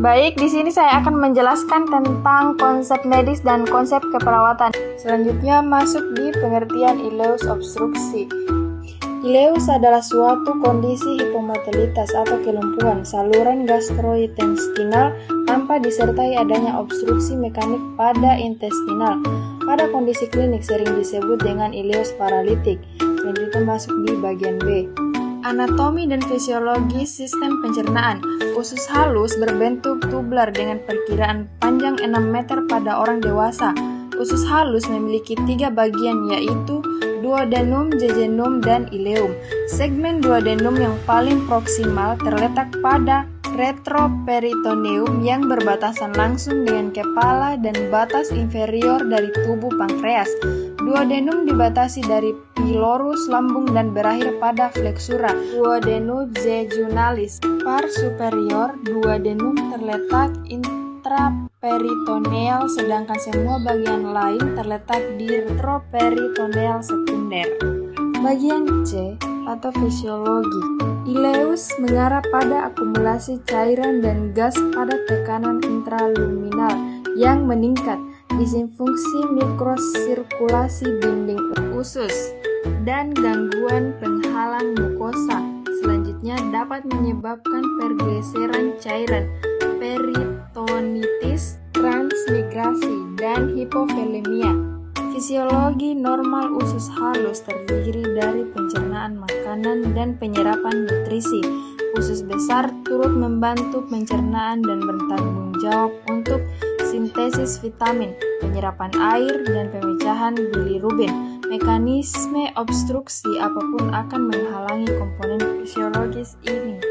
Baik, di sini saya akan menjelaskan tentang konsep medis dan konsep keperawatan. Selanjutnya masuk di pengertian ileus obstruksi. Ileus adalah suatu kondisi hipomotilitas atau kelumpuhan saluran gastrointestinal tanpa disertai adanya obstruksi mekanik pada intestinal. Pada kondisi klinik sering disebut dengan ileus paralitik. Selanjutnya masuk di bagian B. Anatomi dan fisiologi sistem pencernaan. Usus halus berbentuk tubular dengan perkiraan panjang 6 meter pada orang dewasa. Usus halus memiliki 3 bagian, yaitu duodenum, jejunum, dan ileum. Segmen duodenum yang paling proksimal terletak pada retroperitoneum yang berbatasan langsung dengan kepala dan batas inferior dari tubuh pankreas. Duodenum dibatasi dari pylorus lambung dan berakhir pada flexura duodenojejunalis. Par superior duodenum terletak intraperitoneal, sedangkan semua bagian lain terletak di retroperitoneal sekunder. Bagian C atau fisiologi. Ileus mengarah pada akumulasi cairan dan gas pada tekanan intraluminal yang meningkat, disfungsi mikrosirkulasi dinding usus, dan gangguan penghalang mukosa. Selanjutnya dapat menyebabkan pergeseran cairan, peritonitis, transmigrasi, dan hipovolemia. Fisiologi normal usus halus terdiri dari pencernaan makanan dan penyerapan nutrisi. Usus besar turut membantu pencernaan dan bertanggung jawab untuk sintesis vitamin, penyerapan air, dan pemecahan bilirubin. Mekanisme obstruksi apapun akan menghalangi komponen fisiologis ini.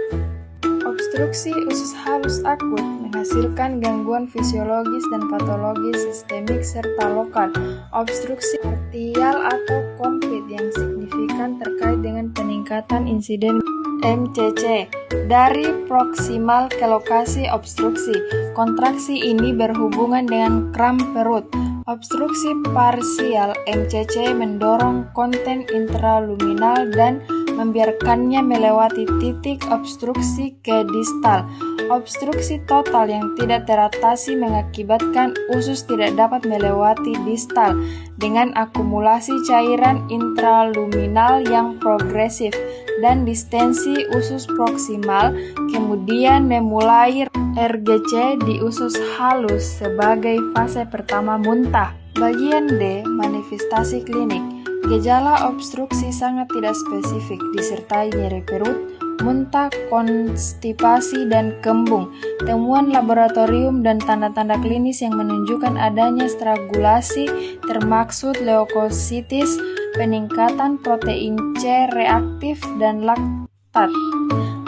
Obstruksi usus halus akut menghasilkan gangguan fisiologis dan patologis sistemik serta lokal. Obstruksi arterial atau komplit yang signifikan terkait dengan peningkatan insiden MCC dari proksimal ke lokasi obstruksi. Kontraksi ini berhubungan dengan kram perut. Obstruksi parsial MCC mendorong konten intraluminal dan membiarkannya melewati titik obstruksi ke distal. Obstruksi total yang tidak teratasi mengakibatkan usus tidak dapat melewati distal dengan akumulasi cairan intraluminal yang progresif dan distensi usus proksimal, kemudian memulai RGC di usus halus sebagai fase pertama muntah. Bagian D, manifestasi klinik. Gejala obstruksi sangat tidak spesifik, disertai nyeri perut, muntah, konstipasi, dan kembung. Temuan laboratorium dan tanda-tanda klinis yang menunjukkan adanya strangulasi termaksud leukositis, peningkatan protein C reaktif dan laktat,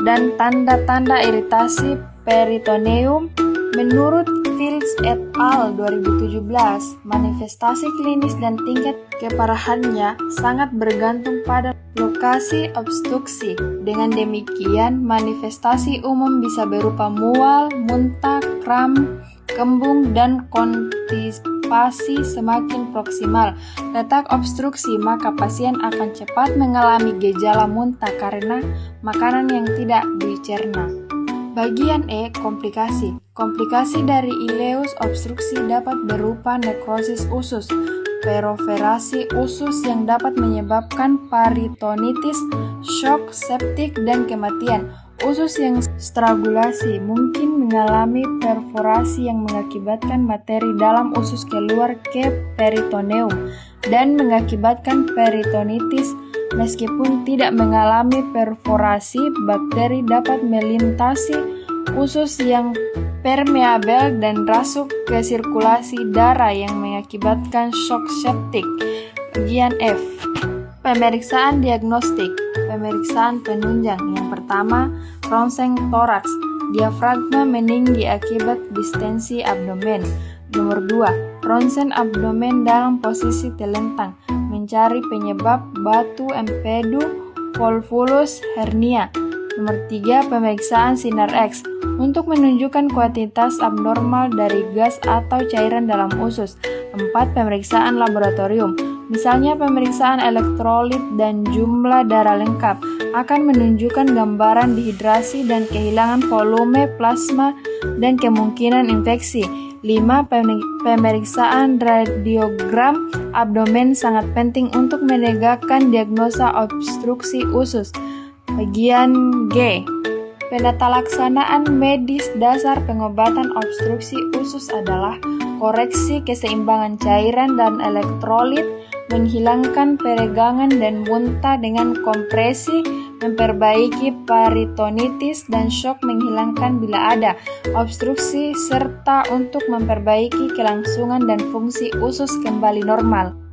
dan tanda-tanda iritasi peritoneum. Menurut Fields et al. 2017, manifestasi klinis dan tingkat keparahannya sangat bergantung pada lokasi obstruksi. Dengan demikian, manifestasi umum bisa berupa mual, muntah, kram, kembung, dan konstipasi semakin proksimal letak obstruksi, maka pasien akan cepat mengalami gejala muntah karena makanan yang tidak dicerna. Bagian E, komplikasi. Komplikasi dari ileus obstruksi dapat berupa nekrosis usus, peroperasi usus yang dapat menyebabkan peritonitis, shock septik, dan kematian. Usus yang strangulasi mungkin mengalami perforasi yang mengakibatkan materi dalam usus keluar ke peritoneum dan mengakibatkan peritonitis. Meskipun tidak mengalami perforasi, bakteri dapat melintasi usus yang permeabel dan rasuk ke sirkulasi darah yang mengakibatkan shock septik. Bagian F, pemeriksaan diagnostik. Pemeriksaan penunjang. Yang pertama, ronsen toraks, diafragma meninggi akibat distensi abdomen. Nomor 2, ronsen abdomen dalam posisi telentang, mencari penyebab batu empedu volvulus hernia. Nomor 3, pemeriksaan sinar X untuk menunjukkan kuantitas abnormal dari gas atau cairan dalam usus. 4, pemeriksaan laboratorium Misalnya pemeriksaan elektrolit dan jumlah darah lengkap akan menunjukkan gambaran dehidrasi dan kehilangan volume plasma dan kemungkinan infeksi. 5. Pemeriksaan radiogram abdomen sangat penting untuk menegakkan diagnosa obstruksi usus. Bagian G. Penata laksanaan medis dasar pengobatan obstruksi usus adalah koreksi keseimbangan cairan dan elektrolit, menghilangkan peregangan dan muntah dengan kompresi, memperbaiki peritonitis dan shock menghilangkan bila ada obstruksi, serta untuk memperbaiki kelangsungan dan fungsi usus kembali normal.